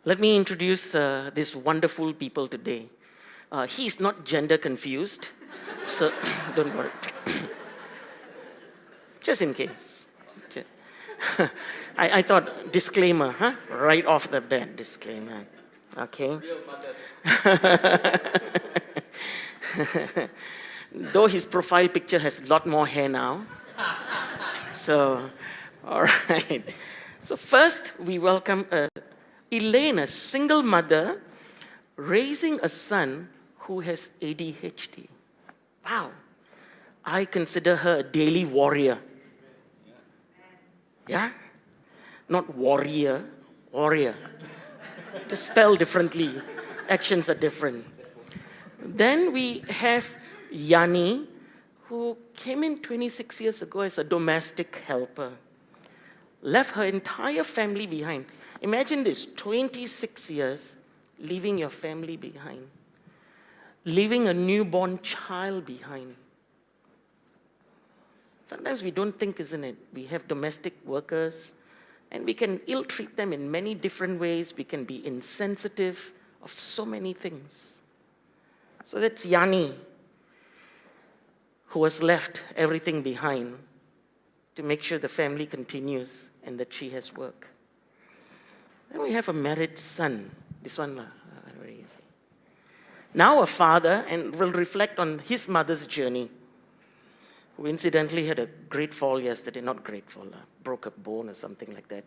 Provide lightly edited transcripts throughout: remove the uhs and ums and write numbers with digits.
Let me introduce these wonderful people today. He is not gender confused, so don't worry. Just in case. I thought, disclaimer, huh? Right off the bat, disclaimer. Okay. Real mothers. Though his profile picture has a lot more hair now. So, all right. So first, we welcome Elaine, a single mother, raising a son who has ADHD. Wow. I consider her a daily warrior. Yeah? Not warrior, warrior. Just spelled differently. Actions are different. Then we have Yani, who came in 26 years ago as a domestic helper. Left her entire family behind. Imagine this, 26 years leaving your family behind. Leaving a newborn child behind. Sometimes we don't think, isn't it? We have domestic workers, and we can ill-treat them in many different ways. We can be insensitive of so many things. So that's Yani, who has left everything behind to make sure the family continues and that she has work. Then we have a married son. This one, very easy. Now a father, and will reflect on his mother's journey, who incidentally had a great fall yesterday. Not great fall, broke a bone or something like that.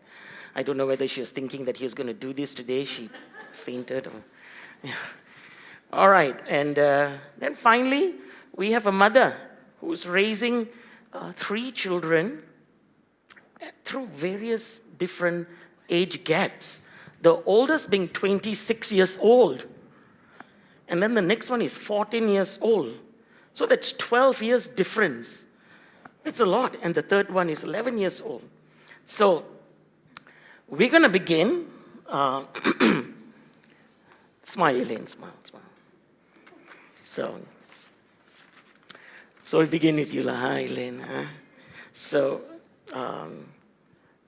I don't know whether she was thinking that he was going to do this today. She fainted. Yeah. All right, and then finally, we have a mother who's raising 3 children through various different age gaps. The oldest being 26 years old. And then the next one is 14 years old. So that's 12 years difference. It's a lot. And the third one is 11 years old. So we're going to begin. Smile, Elaine, smile, smile. So we begin with you, hi, Elaine. Huh? So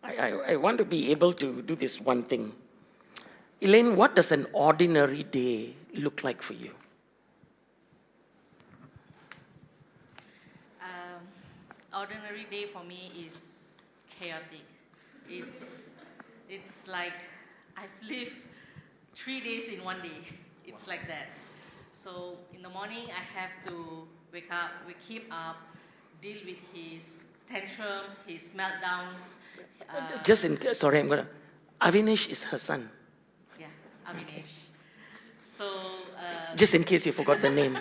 I want to be able to do this one thing. Elaine, what does an ordinary day look like for you? Ordinary day for me is chaotic. It's like I've lived 3 days in one day. It's like that. So in the morning I have to wake him up, deal with his tantrum, his meltdowns. Just in case, sorry, Avinash is her son. Yeah, Avinash. Okay. So. Just in case you forgot the name.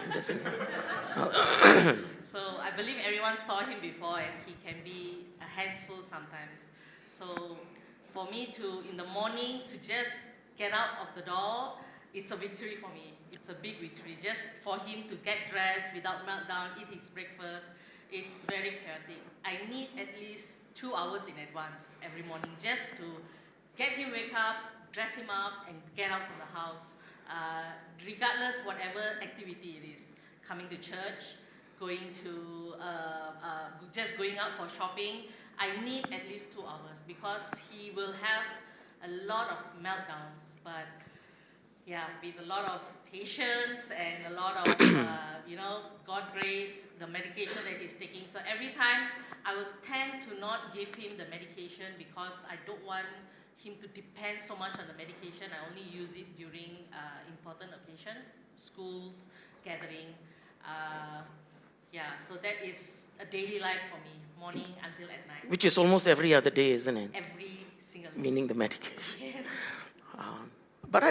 So I believe everyone saw him before, and he can be a handful sometimes. So for me to, in the morning, to just get out of the door, it's a victory for me. It's a big victory. Just for him to get dressed without meltdown, eat his breakfast, it's very chaotic. I need at least 2 hours in advance every morning just to get him wake up, dress him up, and get out from the house. Regardless whatever activity it is, coming to church, going to, just going out for shopping, I need at least 2 hours because he will have a lot of meltdowns. But yeah, with a lot of patience and a lot of, God grace, the medication that he's taking. So every time I will tend to not give him the medication because I don't want him to depend so much on the medication. I only use it during important occasions, schools, gathering. So that is a daily life for me, morning until at night. Which is almost every other day, isn't it? Every single day. Meaning the medication. Yes. But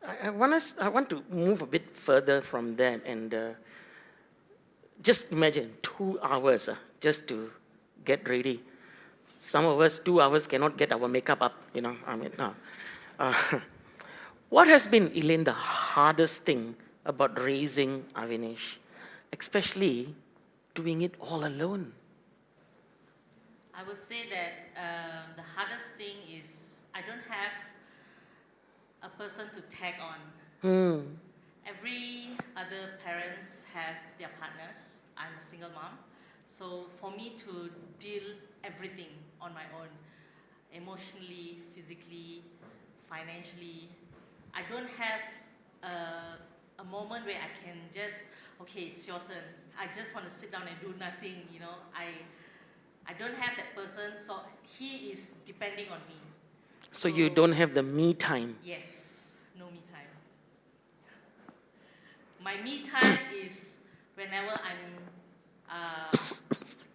I want to move a bit further from that and just imagine 2 hours just to get ready. Some of us, 2 hours cannot get our makeup up, what has been, Elaine, the hardest thing about raising Avinash, especially doing it all alone? I would say that the hardest thing is I don't have a person to tag on. Every other parents have their partners. I'm a single mom. So for me to deal everything on my own, emotionally, physically, financially. I don't have a moment where I can just, okay, it's your turn. I just want to sit down and do nothing, you know. I don't have that person, so he is depending on me. So you don't have the me time. Yes, no me time. My me time is whenever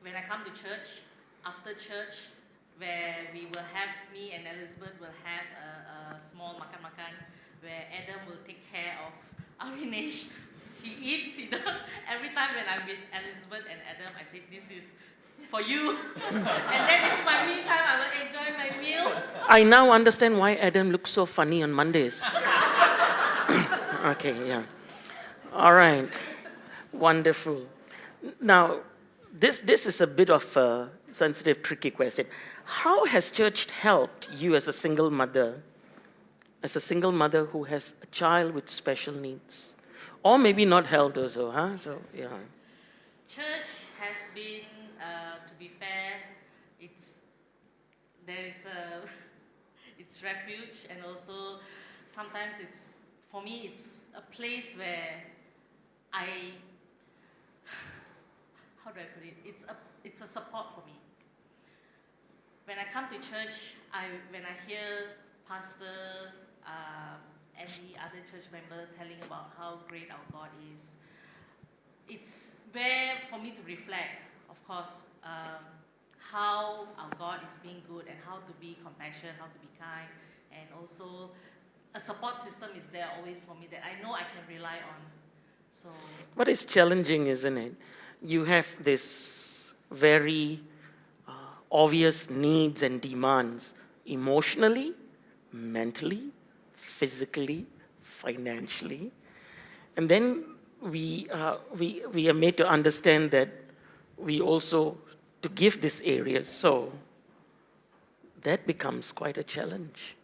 when I come to church, after church, where we will have, me and Elizabeth will have a small makan-makan, where Adam will take care of Arinesh. He eats, you know. Every time when I'm with Elizabeth and Adam, I say, this is for you. And then it's my me time, I will enjoy my meal. I now understand why Adam looks so funny on Mondays. Okay, yeah. All right. Wonderful. Now, this is a bit of a sensitive, tricky question. How has church helped you as a single mother who has a child with special needs? Or maybe not helped also, huh? So, yeah. Church has been, to be fair, there is it's refuge, and also sometimes for me, it's a place where how do I put it? It's a support for me. When I come to church, when I hear pastor and the other church member telling about how great our God is, it's where for me to reflect, of course, how our God is being good and how to be compassionate, how to be kind, and also a support system is there always for me that I know I can rely on. So, What is challenging, isn't it? You have this very obvious needs and demands emotionally, mentally, physically, financially. And then we are made to understand that we also to give these areas. So that becomes quite a challenge.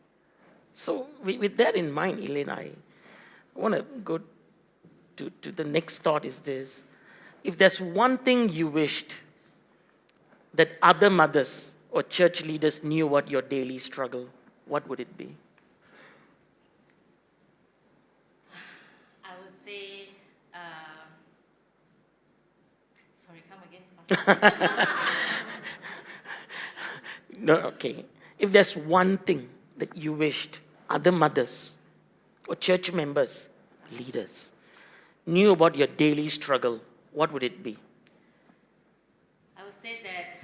So with that in mind, Elaine, I want to go to the next thought is this. If there's one thing you wished that other mothers or church leaders knew what your daily struggle, what would it be? I would say, sorry, come again. No, okay. If there's one thing that you wished other mothers or church members, leaders, knew about your daily struggle, what would it be? I would say that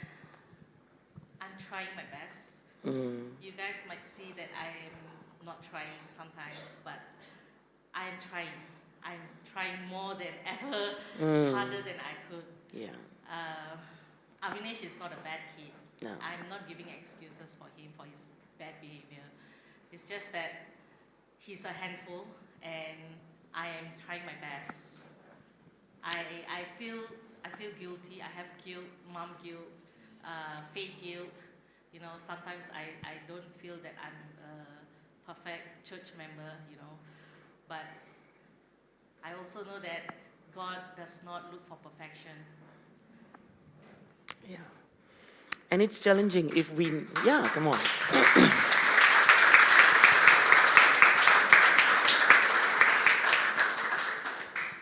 I'm trying my best. You guys might see that I am not trying sometimes, but I am trying. I'm trying more than ever, harder than I could. Yeah. Avinash is not a bad kid. No. I'm not giving excuses for him for his bad behavior. It's just that he's a handful, and I am trying my best. I feel guilty. I have guilt, mom guilt, faith guilt. You know, sometimes I don't feel that I'm a perfect church member, you know. But I also know that God does not look for perfection. Yeah. And it's challenging if yeah, come on.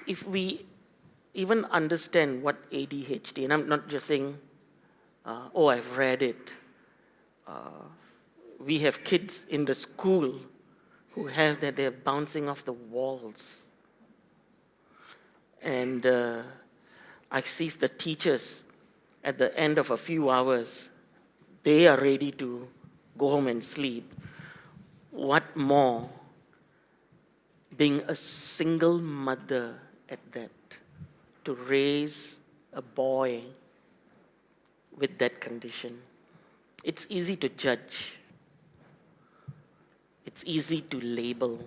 If we even understand what ADHD, and I'm not just saying, I've read it. We have kids in the school who have that they're bouncing off the walls. And I see the teachers at the end of a few hours, they are ready to go home and sleep. What more being a single mother at that, to raise a boy with that condition? It's easy to judge. It's easy to label.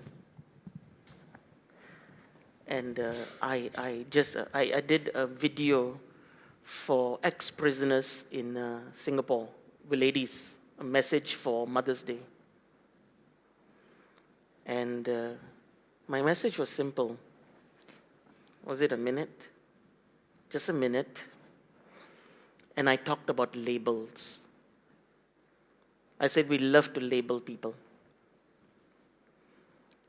And I did a video for ex-prisoners in Singapore, with ladies, a message for Mother's Day. And my message was simple. Was it a minute? Just a minute. And I talked about labels. I said we love to label people.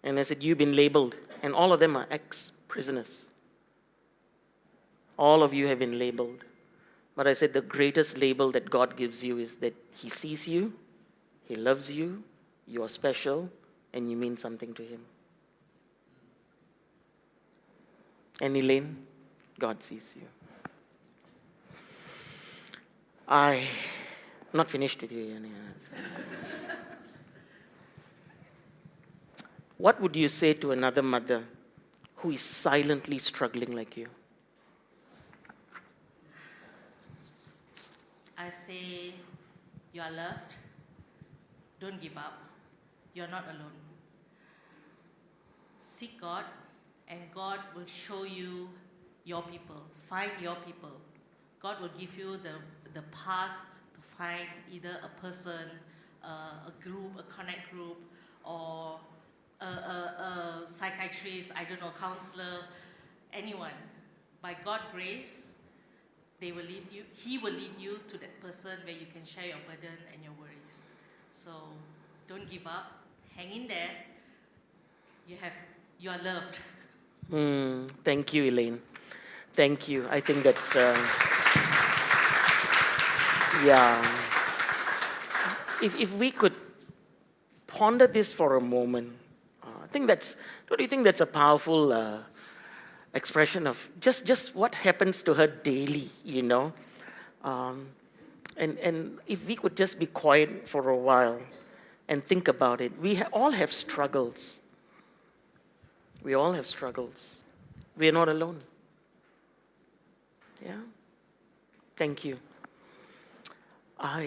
And I said, you've been labeled. And all of them are ex-prisoners. All of you have been labeled. But I said, the greatest label that God gives you is that He sees you, He loves you, you are special, and you mean something to Him. And Elaine, God sees you. I'm not finished with you. What would you say to another mother who is silently struggling like you? I say, you are loved. Don't give up. You're not alone. Seek God, and God will show you your people. Find your people. God will give you the path to find either a person, a group, a connect group, or a psychiatrist, I don't know, counselor, anyone. By God's grace, they will lead you. He will lead you to that person where you can share your burden and your worries. So don't give up. Hang in there. You are loved. Thank you, Elaine. Thank you. I think that's If we could ponder this for a moment, don't you think that's a powerful expression of just what happens to her daily, And if we could just be quiet for a while and think about it, we all have struggles. We all have struggles. We are not alone. Yeah? Thank you. As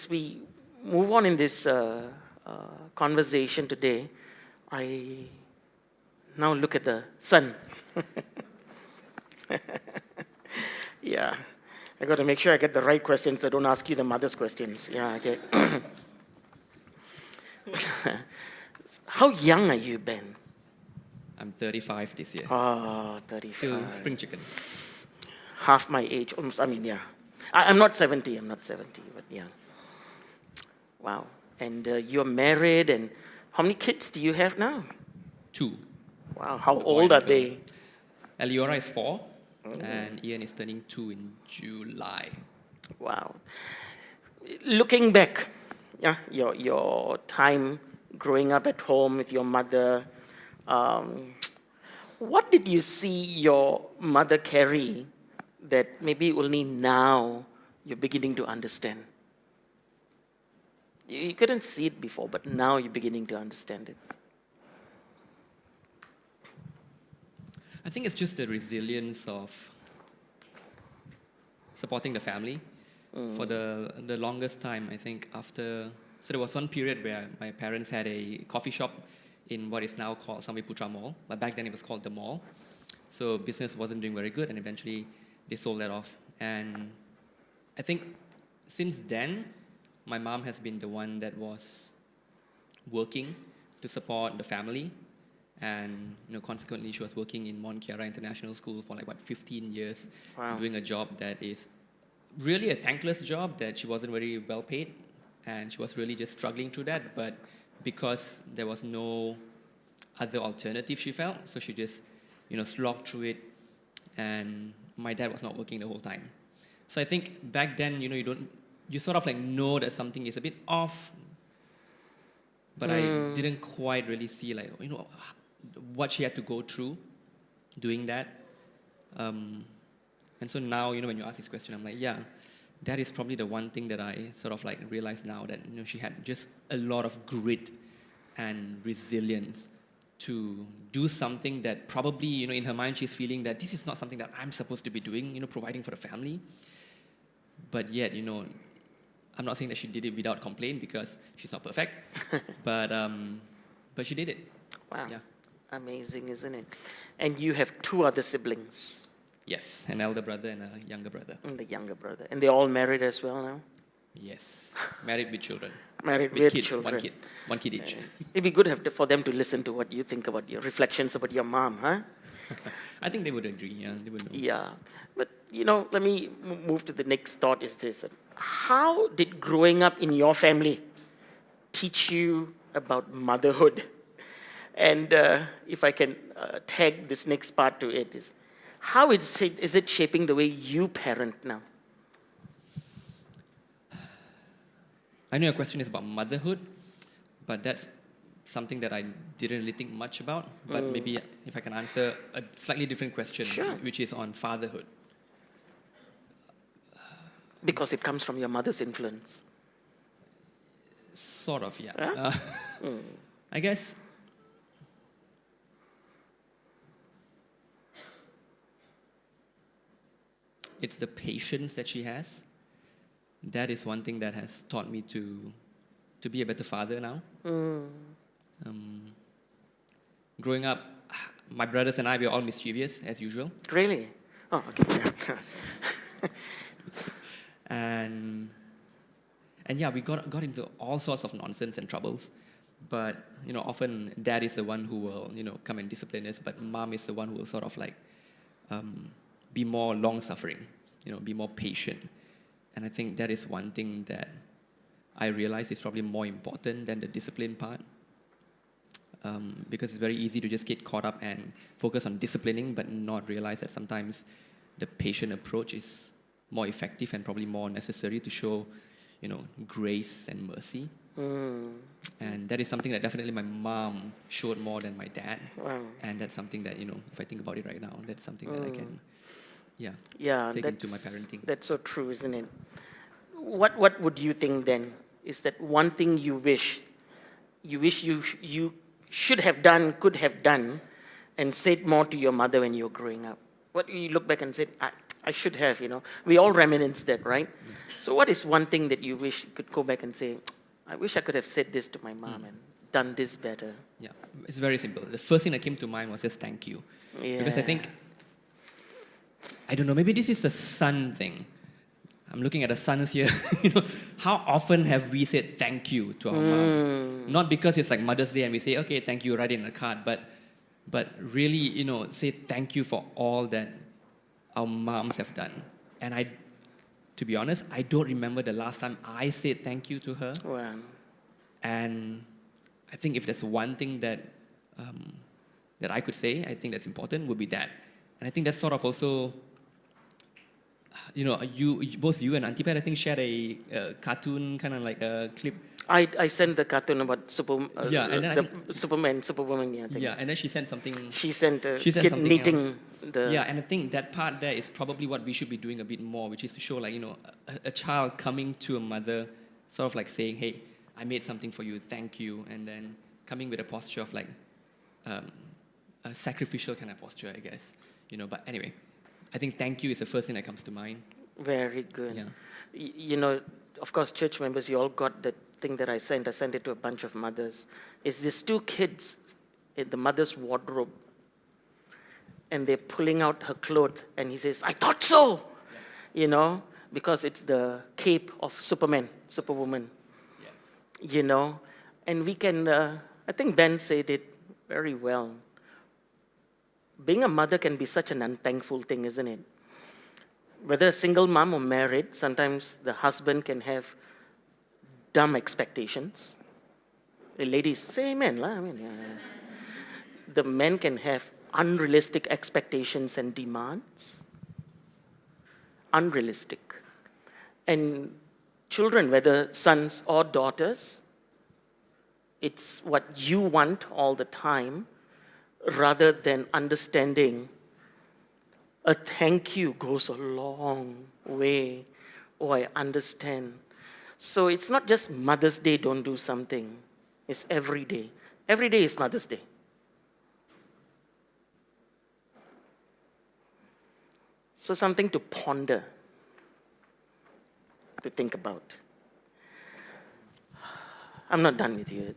we move on in this conversation today, I now look at the sun. Yeah. I got to make sure I get the right questions, so I don't ask you the mother's questions. Yeah, okay. How young are you, Ben? I'm 35 this year. Oh, 35. Still spring chicken. Half my age, almost, yeah. I'm not 70, but yeah. Wow. And you're married, and how many kids do you have now? 2. Wow, how A boy old and a are girl. they? Eliora is 4, and Ian is turning 2 in July. Wow. Looking back, yeah, your time growing up at home with your mother, what did you see your mother carry that maybe only now you're beginning to understand? You couldn't see it before, but now you're beginning to understand it. I think it's just the resilience of supporting the family. For the longest time, I think so there was one period where my parents had a coffee shop in what is now called Samui Putra Mall, but back then it was called the mall. So business wasn't doing very good, and eventually they sold that off. And I think since then, my mom has been the one that was working to support the family. And consequently, she was working in Mont Kiara International School for 15 years, Wow. doing a job that is really a thankless job that she wasn't very well paid, and she was really just struggling through that. But because there was no other alternative, she felt, so she just slogged through it. And my dad was not working the whole time, so I think back then you sort of know that something is a bit off, but I didn't quite really see what she had to go through doing that. And so now, when you ask this question, I'm like, yeah, that is probably the one thing that I sort of realize now, that she had just a lot of grit and resilience to do something that probably, in her mind, she's feeling that this is not something that I'm supposed to be doing, providing for the family. But yet, I'm not saying that she did it without complaint, because she's not perfect, but she did it. Wow. Yeah. Amazing, isn't it? And you have 2 other siblings. Yes, an elder brother and a younger brother. And the younger brother. And they're all married as well now? Yes, married with children. Married with with kids, children. one kid each. It'd be good for them to listen to what you think about your reflections about your mom, huh? I think they would agree, yeah, they would know. Yeah. But, let me move to the next thought is this. How did growing up in your family teach you about motherhood. And if I can tag this next part to it, is how is it shaping the way you parent now? I know your question is about motherhood, but that's something that I didn't really think much about. But maybe if I can answer a slightly different question, Sure. which is on fatherhood. Because it comes from your mother's influence. Sort of, yeah. Huh? I guess it's the patience that she has. That is one thing that has taught me to be a better father now. Growing up, my brothers and I were all mischievous, as usual. Really? Oh, okay. And yeah, we got into all sorts of nonsense and troubles. But, often dad is the one who will, come and discipline us, but mom is the one who will sort of like be more long-suffering, be more patient. And I think that is one thing that I realize is probably more important than the discipline part. Because it's very easy to just get caught up and focus on disciplining, but not realize that sometimes the patient approach is more effective and probably more necessary to show, grace and mercy. And that is something that definitely my mom showed more than my dad. Wow. And that's something that, if I think about it right now, that's something that I can, take into my parenting. That's so true, isn't it? What would you think then? Is that one thing you wish you should have done, could have done, and said more to your mother when you were growing up? What you look back and said, I should have, We all reminisce that, right? Yeah. So what is one thing that you wish you could go back and say, I wish I could have said this to my mom and done this better? Yeah, it's very simple. The first thing that came to mind was just thank you. Yeah. Because I think, I don't know, maybe this is a son thing. I'm looking at the sons here. How often have we said thank you to our mom? Not because it's like Mother's Day and we say, okay, thank you, write it in a card, but really, say thank you for all that our moms have done. And to be honest, I don't remember the last time I said thank you to her. Wow. And I think if there's one thing that I could say, I think that's important, would be that. And I think that's sort of also, both you and Auntie Pat, I think, shared a cartoon, kind of like a clip. I sent the cartoon about Superman, Superwoman. Yeah, I think. Yeah, and then she sent something. She sent a She sent kid something knitting else. Yeah, and I think that part there is probably what we should be doing a bit more, which is to show, like, a child coming to a mother, sort of like saying, hey, I made something for you, thank you, and then coming with a posture of like a sacrificial kind of posture, I guess. But anyway, I think thank you is the first thing that comes to mind. Very good. Yeah. Of course, church members, you all got that thing that I sent. I sent it to a bunch of mothers. It's these two kids in the mother's wardrobe. And they're pulling out her clothes. And he says, I thought so! Yeah. Because it's the cape of Superwoman. Yeah. And we can, I think Ben said it very well. Being a mother can be such an unthankful thing, isn't it? Whether a single mom or married, sometimes the husband can have dumb expectations. The ladies, say amen. The men can have unrealistic expectations and demands. Unrealistic. And children, whether sons or daughters, it's what you want all the time, rather than understanding a thank you goes a long way. Oh, I understand. So it's not just Mother's Day, don't do something. It's every day. Every day is Mother's Day. So something to ponder, to think about. I'm not done with you.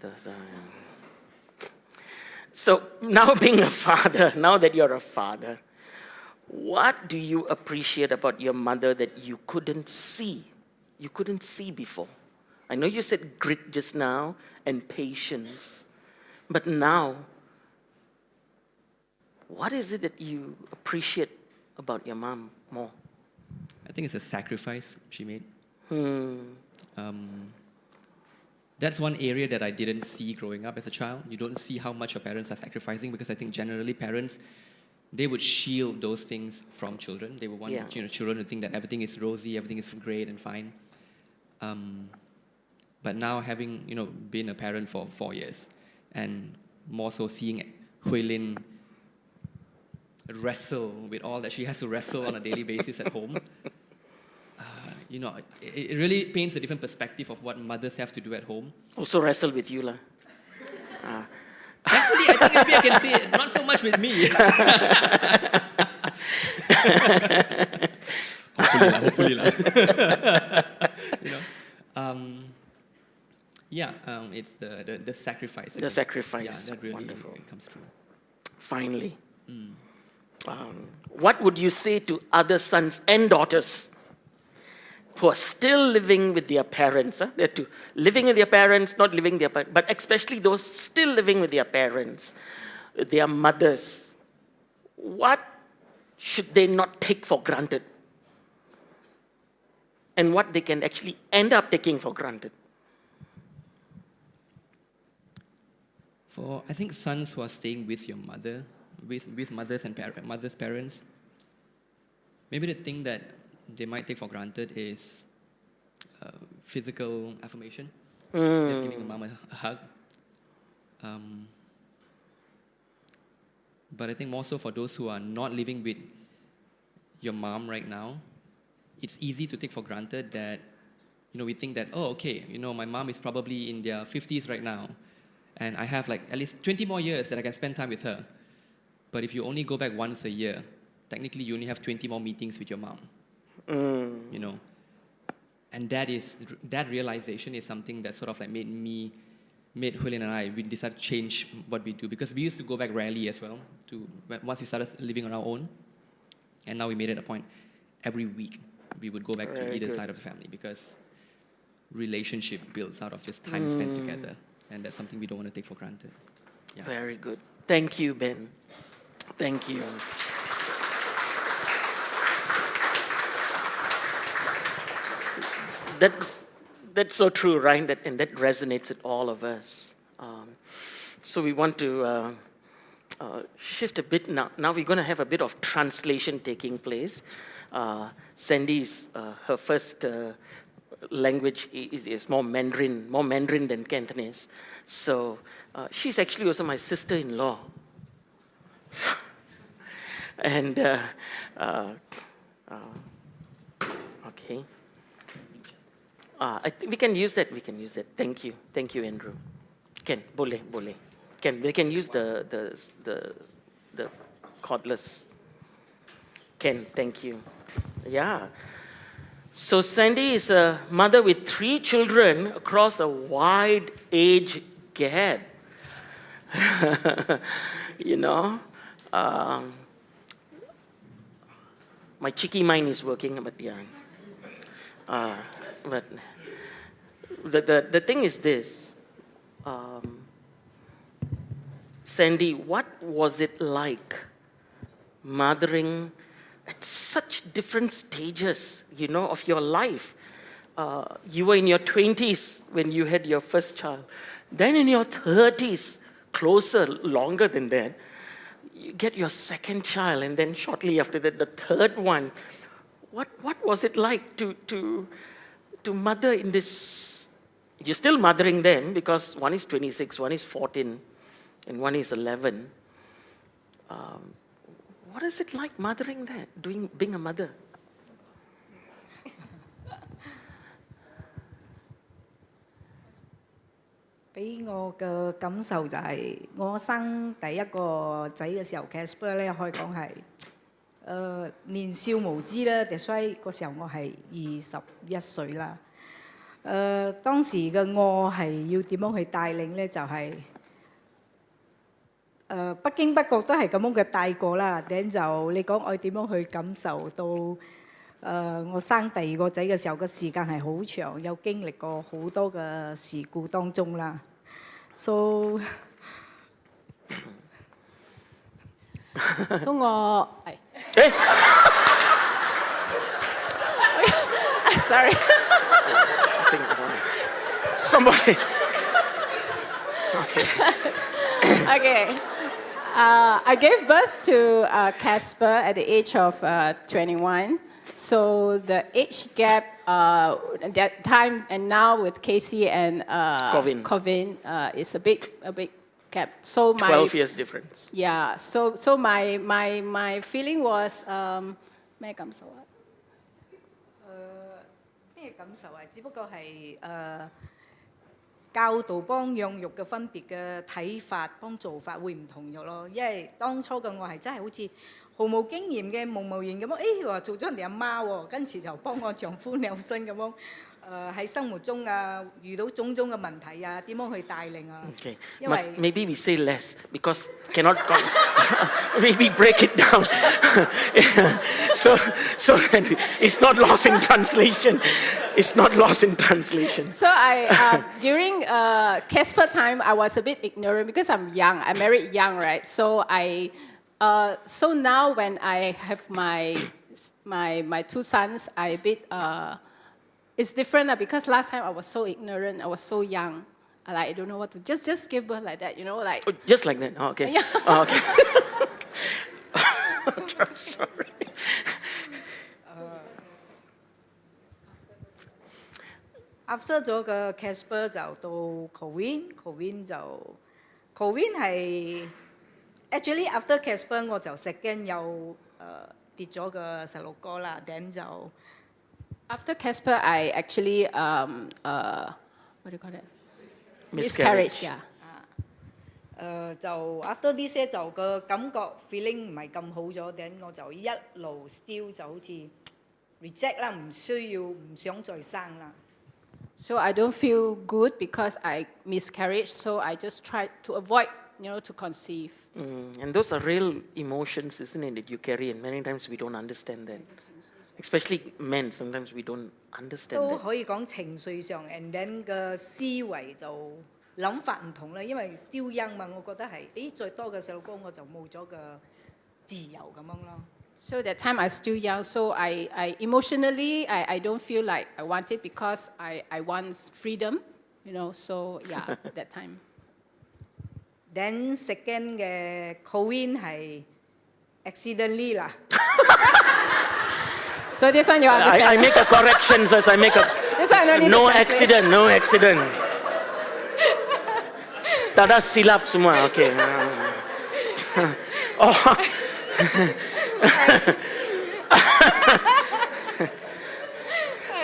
So now being a father, now that you're a father, what do you appreciate about your mother that you couldn't see? You couldn't see before. I know you said grit just now and patience, but now, what is it that you appreciate about your mom more? I think it's a sacrifice she made. That's one area that I didn't see growing up as a child. You don't see how much your parents are sacrificing, because I think generally parents, they would shield those things from children. They would want children to think that everything is rosy, everything is great and fine. But now having been a parent for 4 years, and more so seeing Hui Lin wrestle with all that she has to wrestle on a daily basis at home, it really paints a different perspective of what mothers have to do at home. Also wrestle with you, lah. Thankfully, I think maybe I can say it, not so much with me. hopefully lah. It's the sacrifice. The sacrifice. Yeah, that really Wonderful. comes true. Finally. What would you say to other sons and daughters who are still living with their parents? They're two. Living with their parents, not living with their parents, but especially those still living with their parents, their mothers. What should they not take for granted? And what they can actually end up taking for granted? For, I think, sons who are staying with your mother, with mothers and mothers' parents, maybe the thing that they might take for granted is physical affirmation, just giving a mom a hug. But I think more so for those who are not living with your mom right now, it's easy to take for granted that, we think that, my mom is probably in their 50s right now, and I have like at least 20 more years that I can spend time with her. But if you only go back once a year, technically you only have 20 more meetings with your mom. And that realization is something that sort of like made Hui Lin and I, we decided to change what we do, because we used to go back rarely as well, once we started living on our own. And now we made it a point, every week we would go back to either side of the family, because relationship builds out of just time spent together. And that's something we don't want to take for granted. Yeah. Very good. Thank you, Ben. Thank you. That's so true, right? And that resonates with all of us. So we want to shift a bit now. Now we're going to have a bit of translation taking place. Sandy's, her first language is more Mandarin than Cantonese. So she's actually also my sister-in-law. And, okay. I think we can use that. Thank you, Andrew. Ken, boleh. They can use the cordless. Ken, thank you. Yeah. So Sandy is a mother with 3 children across a wide age gap. My cheeky mind is working, but yeah. But the thing is this, Sandy, what was it like mothering at such different stages, of your life? You were in your 20s when you had your first child. Then in your 30s, longer than that, you get your second child, and then shortly after that, the third one. What was it like to mother in this? You're still mothering them, because one is 26, one is 14, and one is 11. What is it like mothering that, being a mother?俾我嘅感受就係我生第一個仔嘅時候 ，Casper 咧可以講係年少無知啦，所以嗰時候我係21歲啦。當時嘅我係要點樣去帶領咧？就係不經不覺都係咁樣嘅帶過啦。等就你講我點樣去感受到我生第二個仔嘅時候嘅時間係好長，有經歷過好多嘅事故當中啦。So 我係，sorry。Somebody Okay. I gave birth to Casper at the age of 21. So the age gap that time and now with Casey and Covin is a big gap. So 12 years difference. Yeah. So my feeling was 咩感受啊？咩感受啊？只不過係教導幫養育嘅分別嘅睇法，幫做法會唔同咗咯。因為當初嘅我係真係好似毫無經驗嘅無無然咁樣，誒話做咗人哋阿媽喎，跟住就幫我丈夫nel身咁樣。喺生活中啊，遇到種種嘅問題啊，點樣去帶領啊？ Okay. 因為 Maybe we say less because cannot. Maybe break it down. so that it's not lost in translation. It's not lost in translation. So during Casper time, I was a bit ignorant because I'm young. I married young, right? So so now when I have my two sons, I a bit. It's different because last time I was so ignorant. I was so young. I don't know what to just give birth like that, like. Oh, just like that. Oh, okay. Yeah. Oh, okay. I'm sorry. After 咗個 Casper 就到 Covin 就 Covin 係 actually after Casper 我就second 又跌咗個細路哥啦，then 就 After Casper, I actually what do you call it? Miscarriage. Yeah. 就 after 呢些就個感覺 feeling 唔係咁好咗，then 我就一路 still 就好似 reject 啦，唔想再生啦。So I don't feel good because I miscarriage. So I just try to avoid, to conceive. And those are real emotions, isn't it, that you carry, and many times we don't understand that. Especially men, sometimes we don't understand 都 that. 可以講情緒上 ，and then 個思維就諗法唔同啦，因為 still young 嘛，我覺得係，再多嘅細路哥我就冇咗個自由咁樣咯。So that time I still young. So I emotionally I don't feel like I want it because I want freedom, So yeah, that time. Then second 嘅 Covin 係 accidentally 啦。So this one you understand? I make a correction first. I make This one I don't need no to translate. accident, no accident. Tada silap semua. Okay. Oh.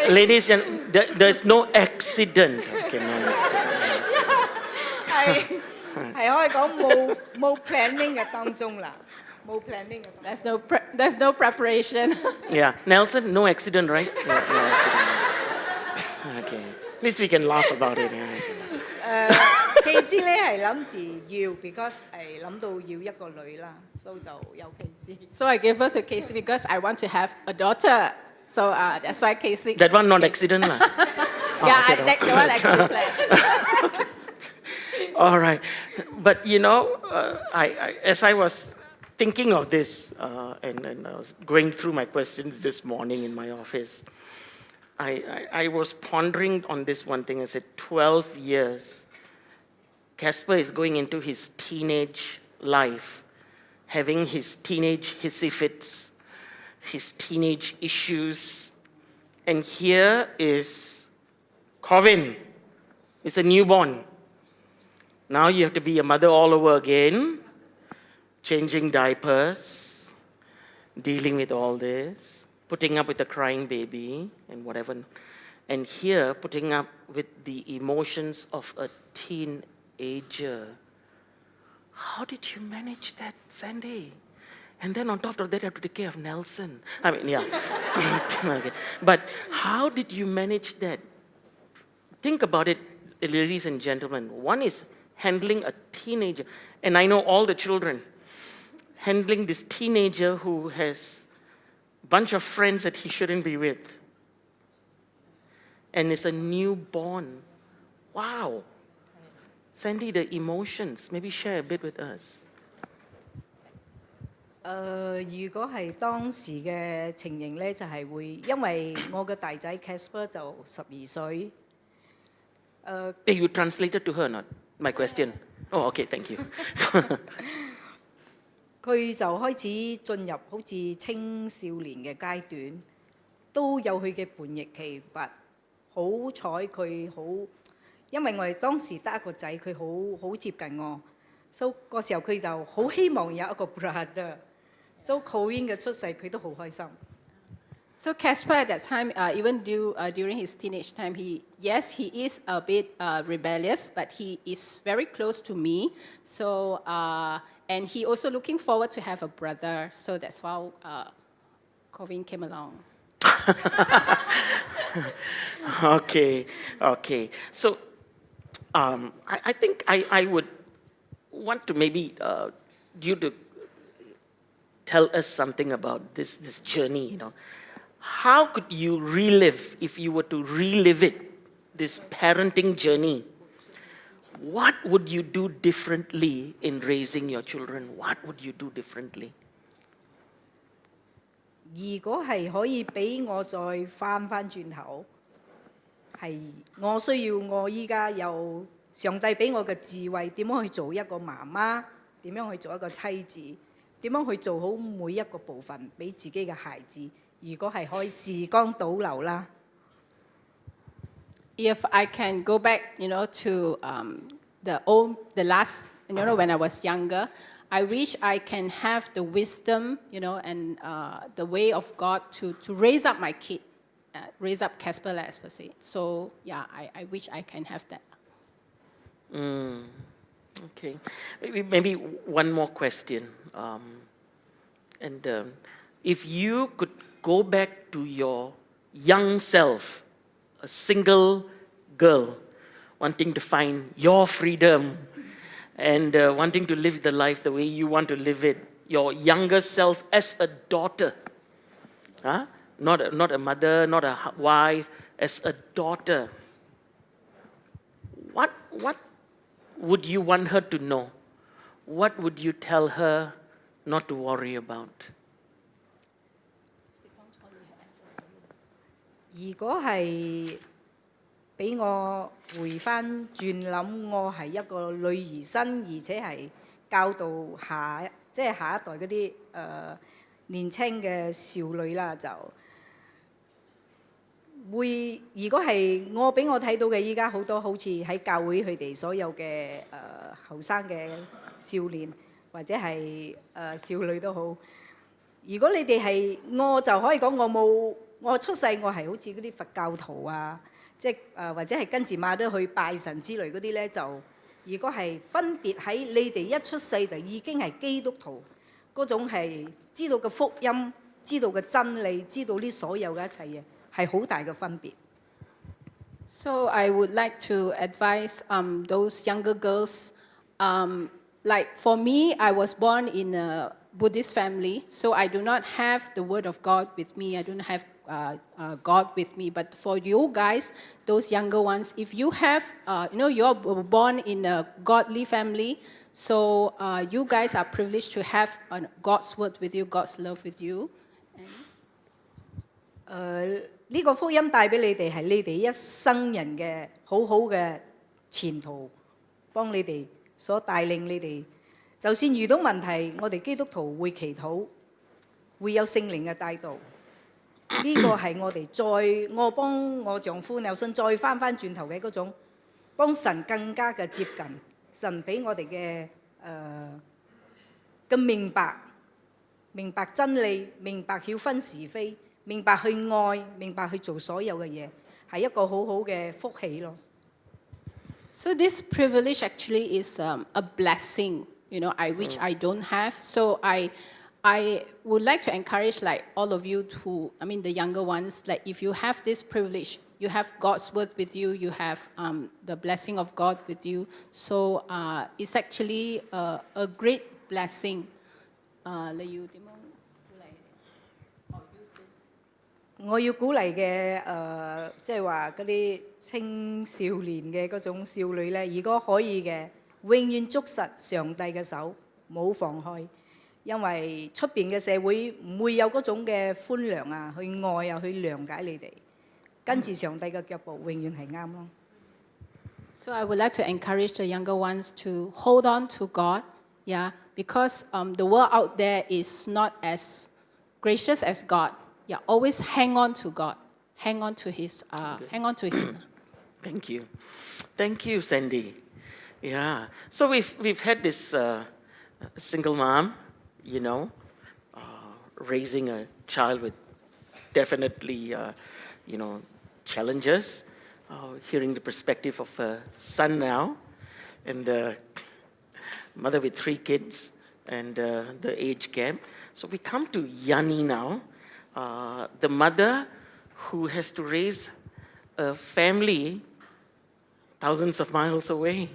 Ladies and there's no accident. Okay, no accident. 係可以講冇 planning 嘅當中啦，冇 planning 嘅。There's no preparation. Yeah, Nelson, no accident, right? No accident. Okay. At least we can laugh about it. Casey 咧係諗住要 because 係諗到要一個女啦，所以就有 Casey。So I gave birth to Casey because I want to have a daughter. So that's why Casey. That one not accident lah. Yeah, okay, that one actually planned. All right. But as I was thinking of this and I was going through my questions this morning in my office, I was pondering on this one thing. I said, 12 years. Casper is going into his teenage life, having his teenage hissy fits, his teenage issues. And here is Covin. It's a newborn. Now you have to be a mother all over again, changing diapers, dealing with all this, putting up with a crying baby and whatever. And here, putting up with the emotions of a teenager. How did you manage that, Sandy? And then on top of that, you have to take care of Nelson. I mean, yeah. Okay. But how did you manage that? Think about it, ladies and gentlemen. One is handling a teenager. And I know all the children. Handling this teenager who has a bunch of friends that he shouldn't be with. And is a newborn. Wow. Sandy, the emotions, maybe share a bit with us. 如果係當時嘅情形咧，就係會因為我嘅大仔 Casper 就12歲。Hey, you translated to her, not my question? Oh, okay, thank you. 佢就開始進入好似青少年嘅階段，都有佢嘅叛逆期，但好彩佢好，因為我哋當時得一個仔，佢好接近我，所以嗰時候佢就好希望有一個 brother， 所以 Cohen 嘅出世佢都好開心。So Casper at that time, even during his teenage time, he is a bit rebellious, but he is very close to me. So and he also looking forward to have a brother. So that's how Cohen came along. Okay. So, I think I would want to maybe you to tell us something about this journey. How could you relive, if you were to relive it, this parenting journey? What would you do differently in raising your children? What would you do differently? 如果係可以俾我再翻轉頭，係我需要我依家有上帝俾我嘅智慧，點樣去做一個媽媽，點樣去做一個妻子，點樣去做好每一個部分俾自己嘅孩子。如果係可以時光倒流啦。If I can go back, to the last, when I was younger, I wish I can have the wisdom, and the way of God to raise up my kid, raise up Casper, as per se. So yeah, I wish I can have that. Okay, maybe one more question. If you could go back to your young self, a single girl, wanting to find your freedom and wanting to live the life the way you want to live it, your younger self as a daughter, not a mother, not a wife, as a daughter, what would you want her to know? What would you tell her not to worry about? 如果係俾我回翻轉諗，我係一個女兒身，而且係教導下一代嗰啲年青嘅少女啦，就會如果係我俾我睇到嘅，依家好多好似喺教會佢哋所有嘅後生嘅少年或者係少女都好，如果你哋係我就可以講我出世我係好似嗰啲佛教徒啊，或者係跟住馬都去拜神之類嗰啲咧，就如果係分別喺你哋一出世就已經係基督徒嗰種係知道嘅福音、知道嘅真理、知道呢所有嘅一切嘢係好大嘅分別。So I would like to advise those younger girls, like for me, I was born in a Buddhist family, so I do not have the word of God with me. I don't have God with me. But for you guys, those younger ones, if you have, you're born in a godly family, so you guys are privileged to have God's word with you, God's love with you. 呢個福音帶俾你哋係你哋一生人嘅好好嘅前途，幫你哋所帶領你哋。就算遇到問題，我哋基督徒會祈禱，會有聖靈嘅帶導。呢個係我幫我丈夫有信再翻轉頭嘅嗰種，幫神更加嘅接近，神俾我哋嘅明白真理，明白曉分是非，明白去愛，明白去做所有嘅嘢，係一個好好嘅福氣咯。So this privilege actually is a blessing, I which I don't have. So I would like to encourage like all of you the younger ones, like if you have this privilege, you have God's word with you, you have the blessing of God with you. So it's actually a great blessing. 你要點樣鼓勵use this？ 我要鼓勵嘅即係話嗰啲青少年嘅嗰種少女咧，如果可以嘅，永遠捉實上帝嘅手，冇放開。因為出邊嘅社會唔會有嗰種嘅寬良啊，去愛啊，去諒解你哋，跟住上帝嘅腳步，永遠係啱咯。So I would like to encourage the younger ones to hold on to God, yeah, because the world out there is not as gracious as God. Yeah, always hang on to God, hang on to hang on to Him. Thank you. Thank you, Sandy. Yeah. So we've had this single mom, you know, raising a child with definitely, challenges. Hearing the perspective of a son now, and the mother with 3 kids, and the age gap. So we come to Yani now, the mother who has to raise a family thousands of miles away.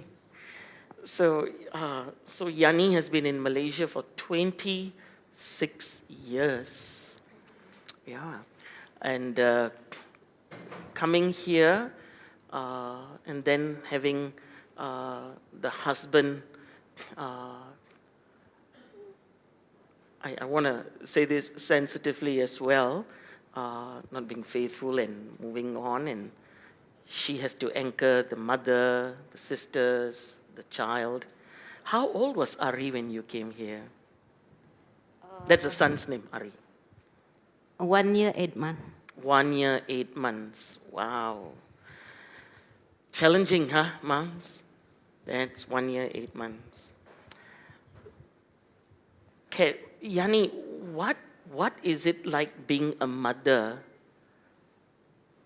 So Yani has been in Malaysia for 26 years. Yeah. And coming here and then having the husband, I want to say this sensitively as well, not being faithful and moving on, and she has to anchor the mother, the sisters, the child. How old was Ari when you came here? That's the son's name, Ari. 1 year, 8 months. 1 year, 8 months. Wow. Challenging, huh, moms? That's 1 year, 8 months. Okay, Yani, what is it like being a mother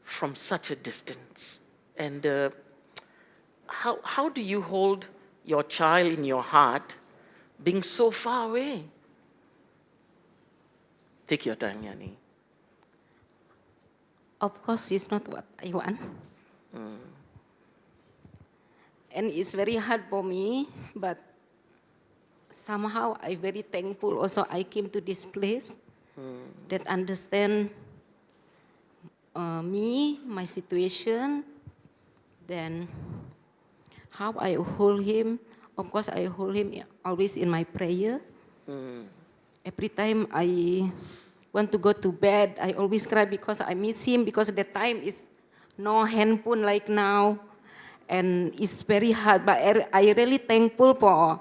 from such a distance? And how do you hold your child in your heart being so far away? Take your time, Yani. Of course, it's not what I want. And it's very hard for me, but somehow I'm very thankful also I came to this place that understand me, my situation, then how I hold him. Of course, I hold him always in my prayer. Every time I want to go to bed, I always cry because I miss him, because the time is no handphone like now. And it's very hard, but I really thankful for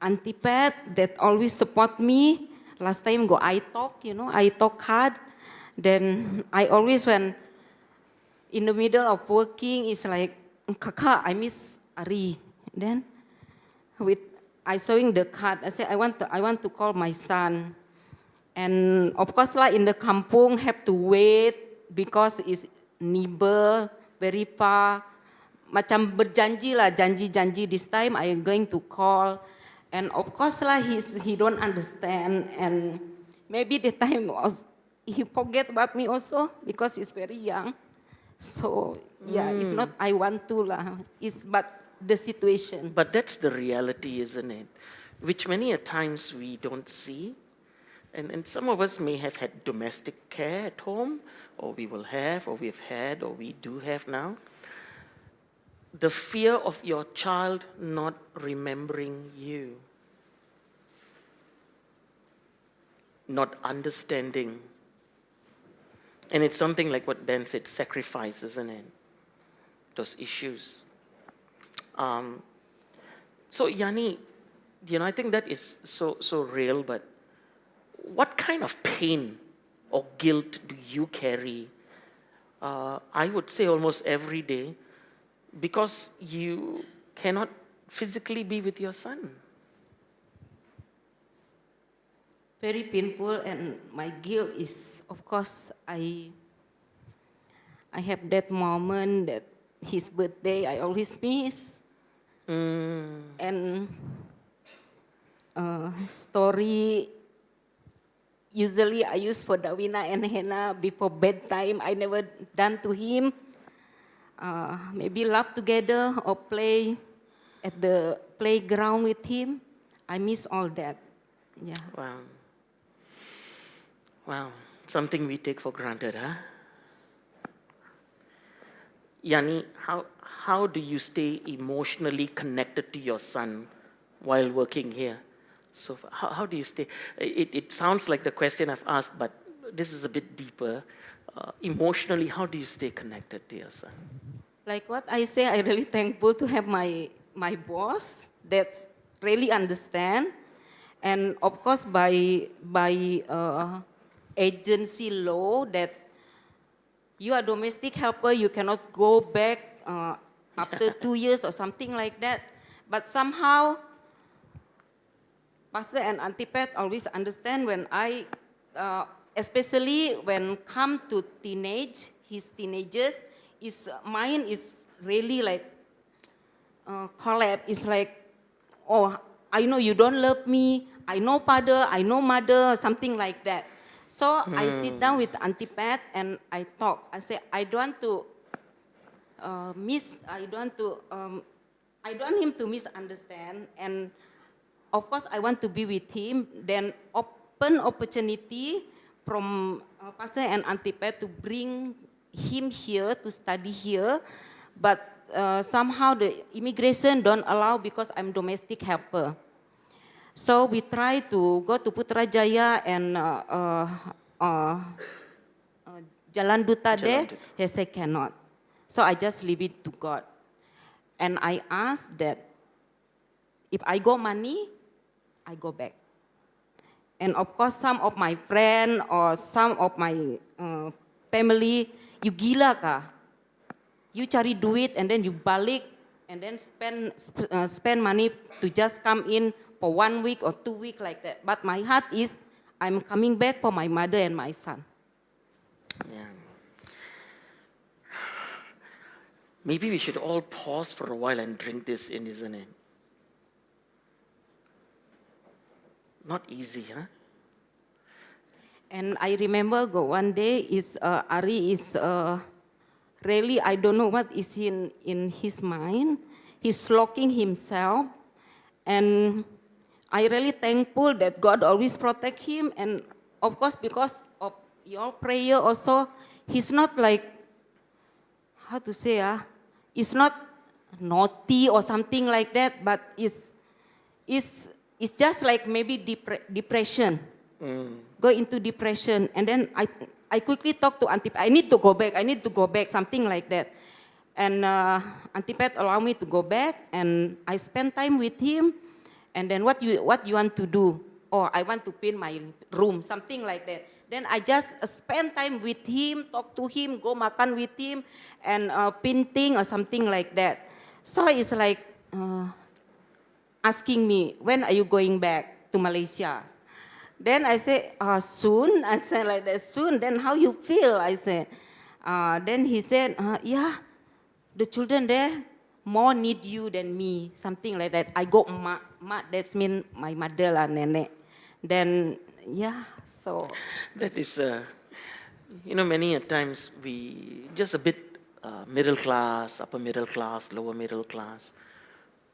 Auntie Pat that always support me. Last time go I talk hard. Then I always, when in the middle of working, it's like, Kakak, I miss Ari. Then I showing the card, I say I want to call my son. And of course lah, in the kampung have to wait because it's neighbor, very far. Macam berjanji lah, janji this time I am going to call. And of course lah, he don't understand, and maybe the time he forget about me also because he's very young. So yeah, it's not I want to lah, it's but the situation. But that's the reality, isn't it? Which many a times we don't see. And some of us may have had domestic care at home, or we will have, or we've had, or we do have now. The fear of your child not remembering you, not understanding. And it's something like what Dan said, sacrifice, isn't it? Those issues. So Yani, I think that is so real, but what kind of pain or guilt do you carry? I would say almost every day, because you cannot physically be with your son. Very painful, and my guilt is, of course, I have that moment that his birthday I always miss. And story, usually I use for Dawina and Hena before bedtime, I never done to him. Maybe laugh together or play at the playground with him. I miss all that. Yeah. Wow. Something we take for granted, huh? Yani, how do you stay emotionally connected to your son while working here? So how do you stay? It sounds like the question I've asked, but this is a bit deeper. Emotionally, how do you stay connected to your son? Like what I say, I really thankful to have my boss that really understand, and of course by agency law that you are domestic helper, you cannot go back after 2 years or something like that. But somehow, Pastor and Auntie Pat always understand when especially when come to his teenagers, his mind is really like collapse. It's like, oh, I know you don't love me. I know father, I know mother, something like that. So I sit down with Auntie Pat and I talk. I say, I don't want to I don't want him to misunderstand. And of course, I want to be with him. Then open opportunity from Pastor and Auntie Pat to bring him here to study here, but somehow the immigration don't allow because I'm domestic helper. So we try to go to Putrajaya and Jalan Duta there. They say cannot. So I just leave it to God. And I ask that if I got money, I go back. And of course, some of my friends or some of my family, you gila kah? You cari duit and then you balik and then spend money to just come in for 1 week or 2 weeks like that. But my heart is, I'm coming back for my mother and my son. Yeah. Maybe we should all pause for a while and drink this in, isn't it? Not easy, huh? And I remember one day is Ari is really, I don't know what is in his mind. He's locking himself, and I really thankful that God always protect him. And of course, because of your prayer also, he's not like, how to say, it's not naughty or something like that, but it's just like maybe depression. Go into depression. And then I quickly talk to Auntie Pat, I need to go back, something like that. And Auntie Pat allowed me to go back, and I spend time with him. And then what you want to do? Oh, I want to paint my room, something like that. Then I just spend time with him, talk to him, go makan with him, and painting or something like that. So it's like asking me, when are you going back to Malaysia? Then I say, soon. I said like that, soon. Then how you feel? I said. Then he said, yeah, the children there more need you than me, something like that. I got mak, that means my mother lah, nenek. Then, yeah, so. That is, many a times we just a bit middle class, upper middle class, lower middle class.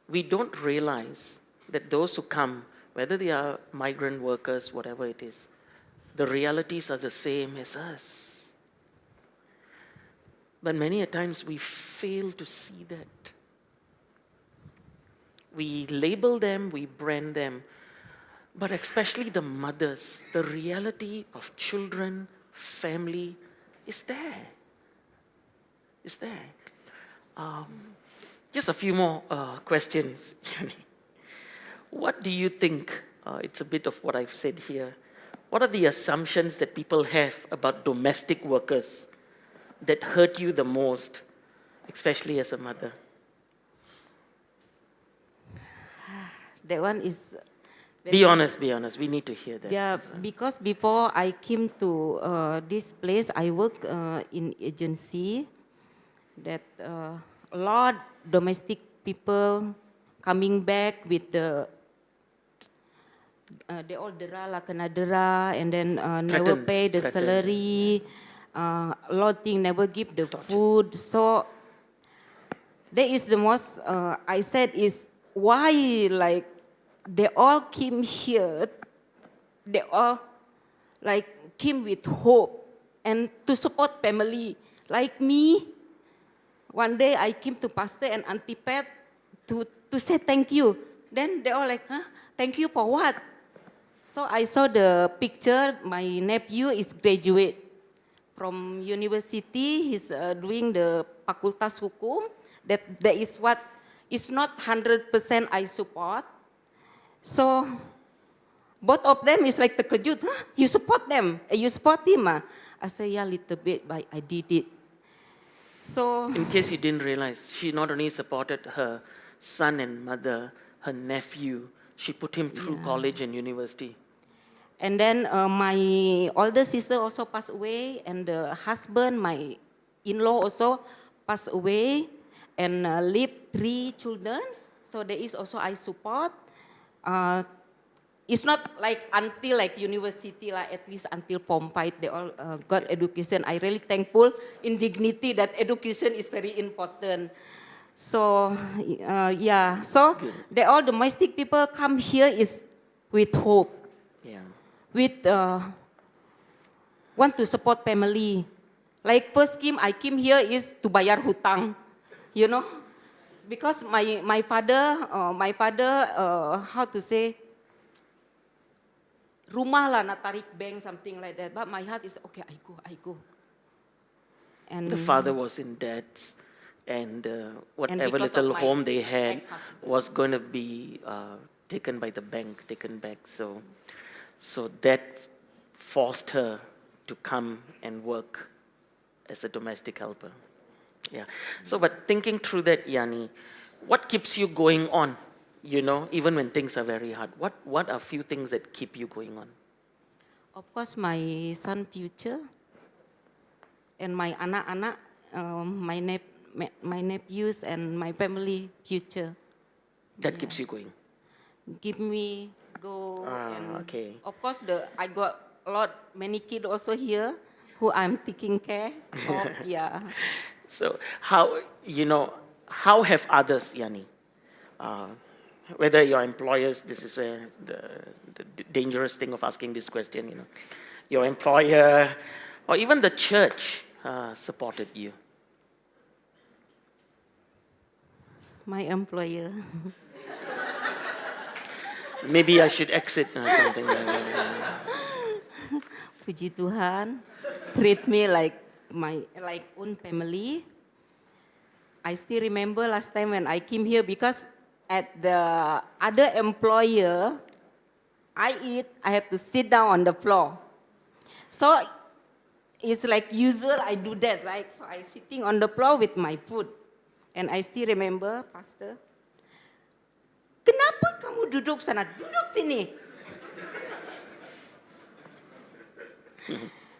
We don't realize that those who come, whether they are migrant workers, whatever it is, the realities are the same as us. But many a times we fail to see that. We label them, we brand them, but especially the mothers, the reality of children, family is there. Is there. Just a few more questions. What do you think, it's a bit of what I've said here, what are the assumptions that people have about domestic workers that hurt you the most, especially as a mother? That one is... Be honest, we need to hear that. Yeah, because before I came to this place, I work in agency that a lot domestic people coming back with they all dera lah, kena dera, and then never pay the salary, a lot of things, never give the food. So that is the most, I said is why like they all came here, they all like came with hope and to support family. Like me, one day I came to Pastor and Auntie Pat to say thank you. Then they all like, huh? Thank you for what? So I saw the picture, my nephew is graduate from university, he's doing the Fakultas Hukum. That is what is not 100% I support. So both of them is like terkejut. Huh? You support them? You support him? I say, yeah, little bit, but I did it. So In case you didn't realize, she not only supported her son and mother, her nephew, she put him through college and university. and then my older sister also passed away, and the husband, my in-law also passed away, and leave 3 children. So there is also I support. It's not like until like university, like at least until Pompai, they all got education. I really thankful in dignity that education is very important. So yeah, so they all domestic people come here is with hope, Yeah. with want to support family. Like first I came here is to bayar hutang, you know, because my father how to say, rumah lah nak tarik bank, something like that. But my heart is okay. I go. And The father was in debt, and whatever because of little my home they had ex-husband. was going to be taken by the bank, taken back. So that forced her to come and work as a domestic helper. Yeah. So, but thinking through that, Yani, what keeps you going on? You know, even when things are very hard, what are few things that keep you going on? Of course, my son future and my anak-anak, my nephews and my family future. That keeps you going. Give me go. And okay. of course, I got many kids also here who I'm taking care of. Yeah. So how have others, Yani? Whether your employers, this is where the dangerous thing of asking this question, you know, your employer or even the church supported you. My employer. Maybe I should exit or something like that. Puji Tuhan, treat me like own family. I still remember last time when I came here, because at the other employer, I have to sit down on the floor. So it's like usual, I do that, right? So I sitting on the floor with my food. And I still remember, Pastor, kenapa kamu duduk sana? Duduk sini.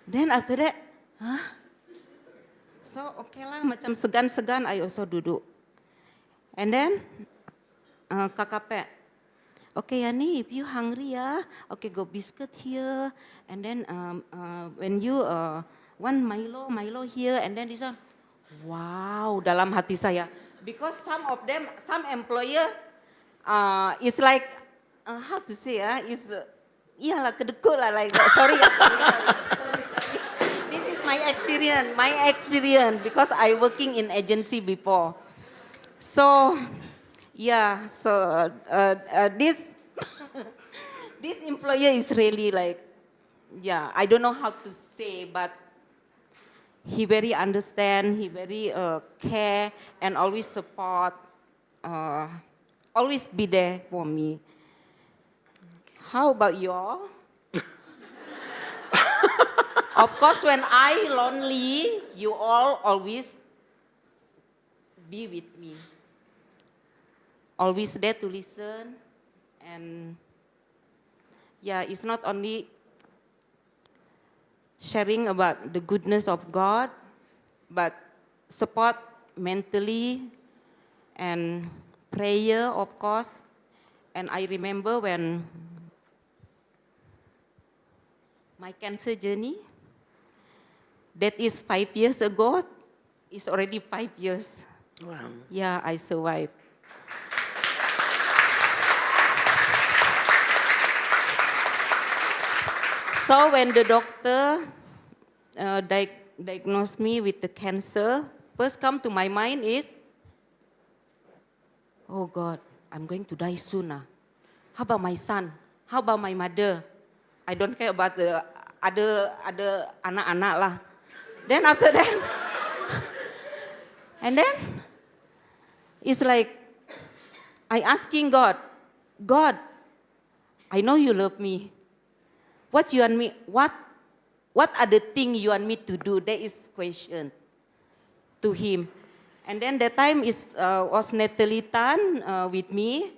Then after that, so okay lah, macam segan-segan, I also duduk. And then, kakak Pet, okay Yani, if you hungry okay go biscuit here. And then when you want Milo here, and then this one, wow, dalam hati saya. Because some employer is like, how to say is, iyalah kedekut lah, like that. Sorry. This is my experience, because I working in agency before. So, yeah, so this this employer is really like, yeah, I don't know how to say, but he very understand, he very care and always support, always be there for me. How about you all? Of course, when I lonely, you all always be with me. Always there to listen. And yeah, it's not only sharing about the goodness of God, but support mentally and prayer, of course. And I remember when my cancer journey, that is 5 years ago, it's already 5 years. Wow. Yeah, I survived. So when the doctor diagnosed me with the cancer, first come to my mind is, oh God, I'm going to die soon. How about my son? How about my mother? I don't care about the other anak-anak lah. Then after that, And then it's like I asking God, God, I know you love me. What you want me? What are the things you want me to do? That is question to him. And then that time was Natalie Tan with me,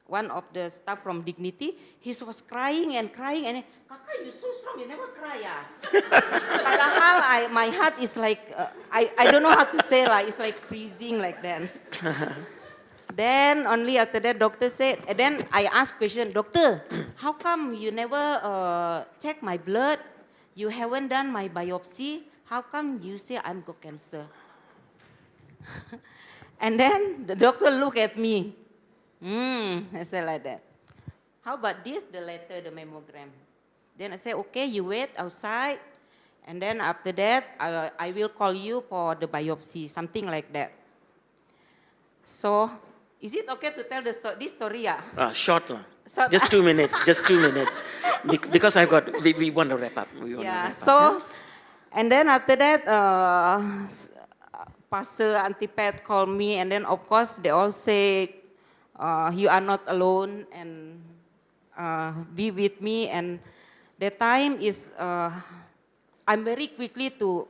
one of the staff from Dignity. He was crying and crying, and Kakak, you so strong, you never cry, ah. Padahal my heart is like, I don't know how to say lah, it's like freezing like that. Then only after that, doctor said, and then I asked question, doctor, how come you never check my blood? You haven't done my biopsy. How come you say I'm got cancer? And then the doctor looked at me. I said like that. How about this, the letter, the mammogram? Then I said, okay, you wait outside. And then after that, I will call you for the biopsy, something like that. So, is it okay to tell this story? Short lah. Short. Just 2 minutes. Just 2 minutes. Because we want to wrap up. So, and then after that, Pastor Auntie Pat called me, and then of course they all say, you are not alone, and be with me. And the time is, I'm very quickly to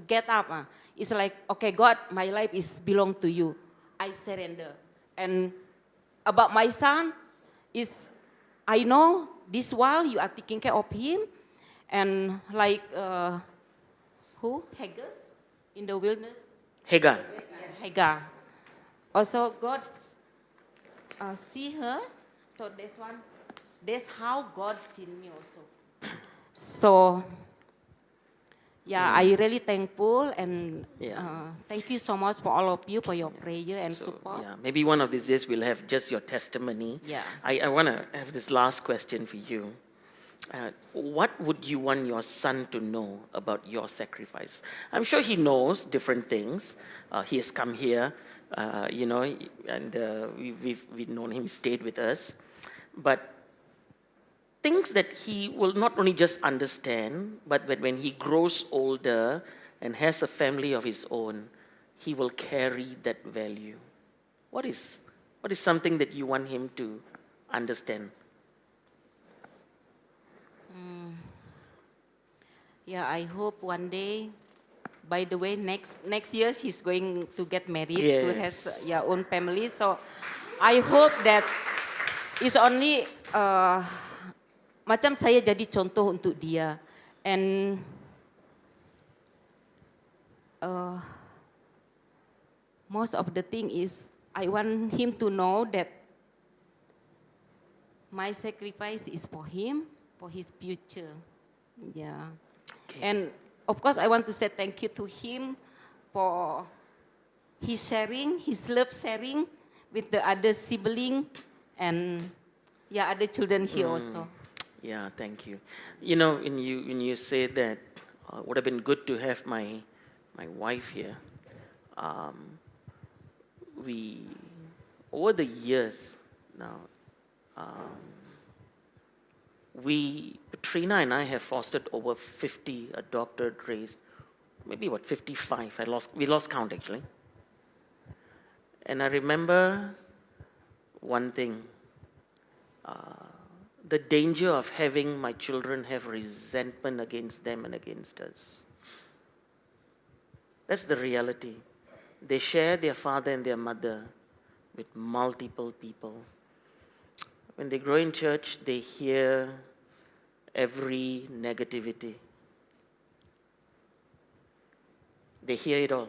get up. It's like, okay, God, my life is belong to you. I surrender. And about my son, is I know this while you are taking care of him, and like who? Hagar in the wilderness. Hagar. Hagar. Also, God see her. So that's how God seen me also. So, yeah, I really thankful, and thank you so much for all of you for your prayer and support. Yeah, maybe one of these days we'll have just your testimony. Yeah. I want to have this last question for you. What would you want your son to know about your sacrifice? I'm sure he knows different things. He has come here, and we've known him, stayed with us. But things that he will not only just understand, but when he grows older and has a family of his own, he will carry that value. What is something that you want him to understand? Yeah, I hope one day. By the way, next year he's going to get married, to have own family. So I hope that it's only macam saya jadi contoh untuk dia, and most of the thing is I want him to know that my sacrifice is for him, for his future. Yeah. Okay. And of course, I want to say thank you to him for his sharing, his love sharing with the other sibling and other children here also. Yeah, thank you. You know, when you say that, it would have been good to have my wife here. We, over the years now, Katrina and I have fostered over 50 adopted, raised, maybe 55. We lost count actually. And I remember one thing, the danger of having my children have resentment against them and against us. That's the reality. They share their father and their mother with multiple people. When they grow in church, they hear every negativity. They hear it all.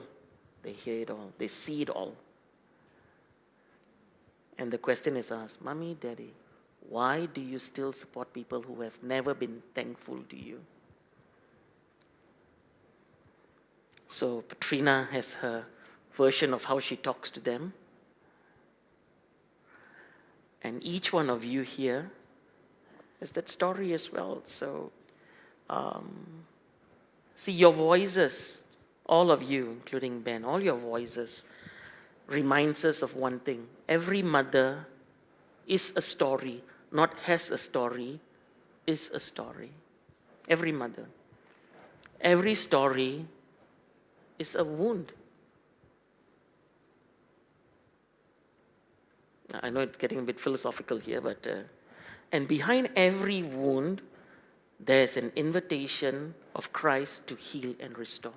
They hear it all. They see it all. And the question is asked, Mommy, Daddy, why do you still support people who have never been thankful to you? So Katrina has her version of how she talks to them. And each one of you here has that story as well. So, see, your voices, all of you, including Ben, all your voices reminds us of one thing. Every mother is a story, not has a story, is a story. Every mother. Every story is a wound. I know it's getting a bit philosophical here, but and behind every wound, there's an invitation of Christ to heal and restore.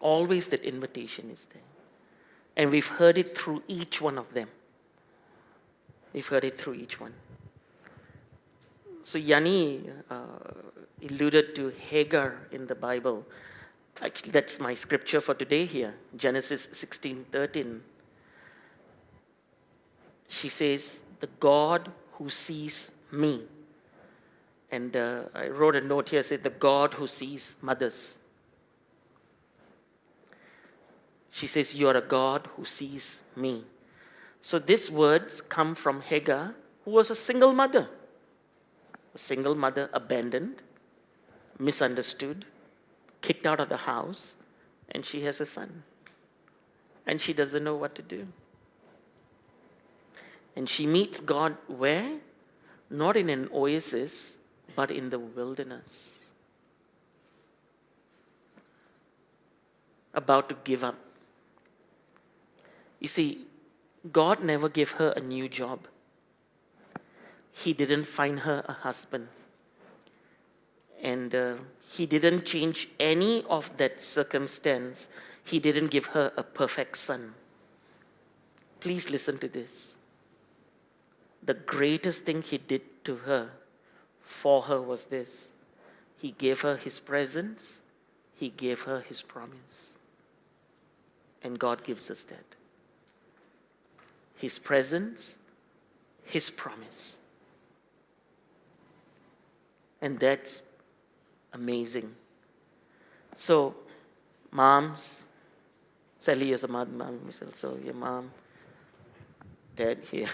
Always that invitation is there. And we've heard it through each one of them. We've heard it through each one. So Yanni alluded to Hagar in the Bible. Actually, that's my scripture for today here, Genesis 16:13. She says, the God who sees me. And I wrote a note here, said, the God who sees mothers. She says, you are a God who sees me. So these words come from Hagar, who was a single mother. A single mother, abandoned, misunderstood, kicked out of the house, and she has a son. And she doesn't know what to do. And she meets God where? Not in an oasis, but in the wilderness. About to give up. You see, God never gave her a new job. He didn't find her a husband. And he didn't change any of that circumstance. He didn't give her a perfect son. Please listen to this. The greatest thing he did to her, for her, was this. He gave her his presence. He gave her his promise. And God gives us that. His presence, his promise. And that's amazing. So, moms, Sally is a mom is also your mom, dad here.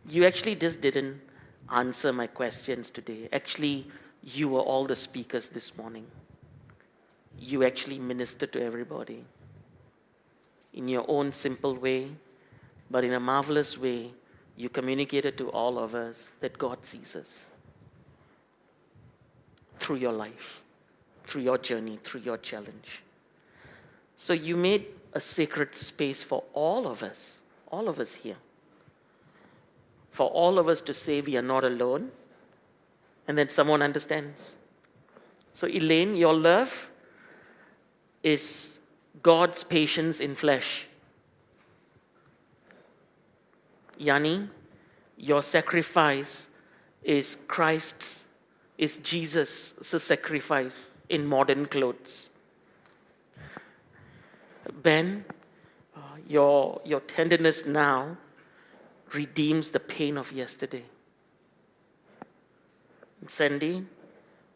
You actually just didn't answer my questions today. Actually, you were all the speakers this morning. You actually ministered to everybody in your own simple way, but in a marvelous way, you communicated to all of us that God sees us through your life, through your journey, through your challenge. So you made a sacred space for all of us here, for all of us to say we are not alone, and then someone understands. So Elaine, your love is God's patience in flesh. Yanni, your sacrifice is Jesus' sacrifice in modern clothes. Ben, your tenderness now redeems the pain of yesterday. Sandy,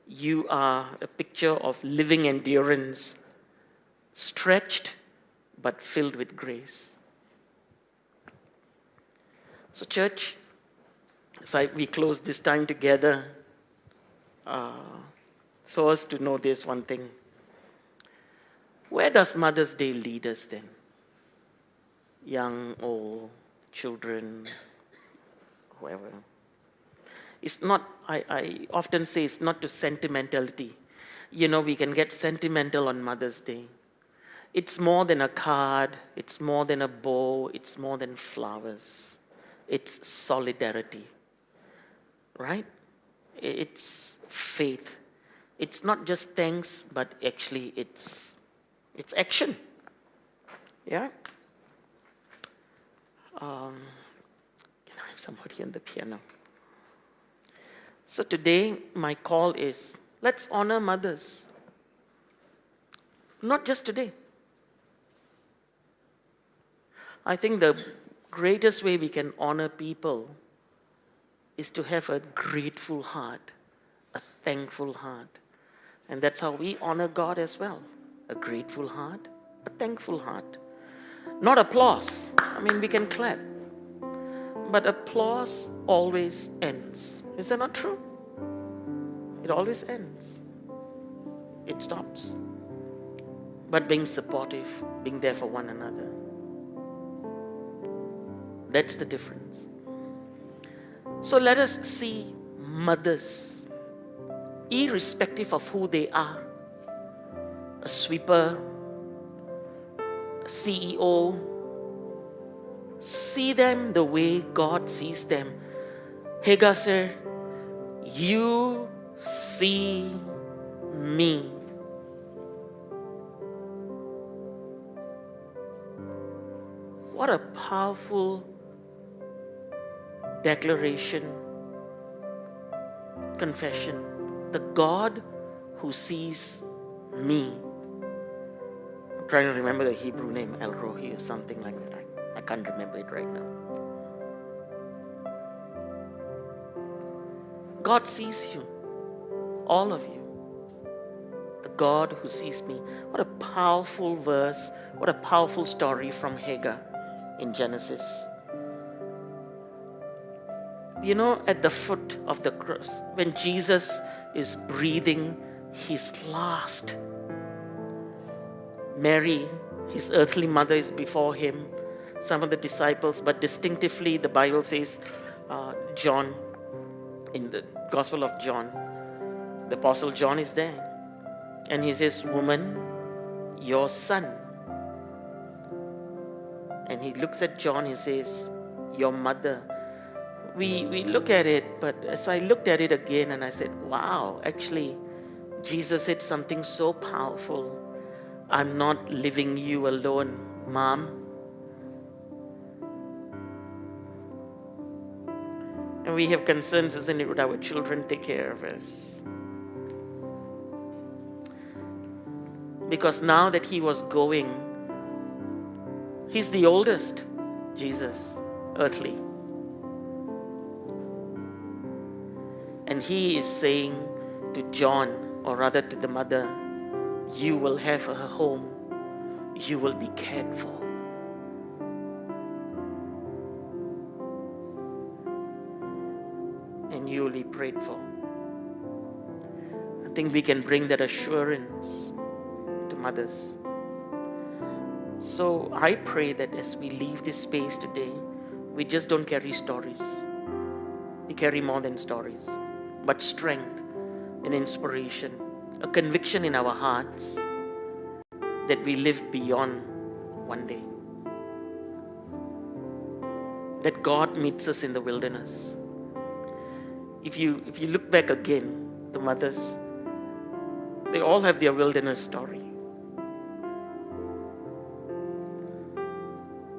you are a picture of living endurance, stretched but filled with grace. So church, as we close this time together, so as to know this one thing. Where does Mother's Day lead us then? Young, old, children, whoever. It's not, I often say it's not to sentimentality. You know, we can get sentimental on Mother's Day. It's more than a card, it's more than a bow, it's more than flowers. It's solidarity, right? It's faith. It's not just thanks, but actually it's action. Yeah? Can I have somebody on the piano? So today, my call is, let's honor mothers. Not just today. I think the greatest way we can honor people is to have a grateful heart, a thankful heart. And that's how we honor God as well. A grateful heart, a thankful heart. Not applause. I mean, we can clap. But applause always ends. Is that not true? It always ends. It stops. But being supportive, being there for one another. That's the difference. So let us see mothers irrespective of who they are, a sweeper, a CEO, see them the way God sees them. Hagar said, you see me. What a powerful declaration, confession. The God who sees me. I'm trying to remember the Hebrew name, El Rohi or something like that. I can't remember it right now. God sees you, all of you. The God who sees me. What a powerful verse, what a powerful story from Hagar in Genesis. You know, at the foot of the cross, when Jesus is breathing his last, Mary, his earthly mother, is before him, some of the disciples, but distinctively the Bible says, John, in the Gospel of John, the Apostle John is there. And he says, woman, your son. And he looks at John, he says, your mother. We look at it, but as I looked at it again and I said, wow, actually, Jesus said something so powerful. I'm not leaving you alone, Mom. And we have concerns, isn't it, would our children take care of us? Because now that he was going, he's the oldest, Jesus, earthly. And he is saying to John, or rather to the mother, you will have a home. You will be cared for. And you will be prayed for. I think we can bring that assurance to mothers. So I pray that as we leave this space today, we just don't carry stories. We carry more than stories, but strength and inspiration, a conviction in our hearts that we live beyond one day. That God meets us in the wilderness. If you look back again, the mothers, they all have their wilderness story.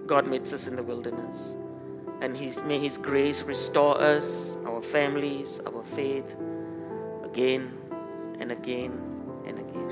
God meets us in the wilderness. And may His grace restore us, our families, our faith, again and again and again.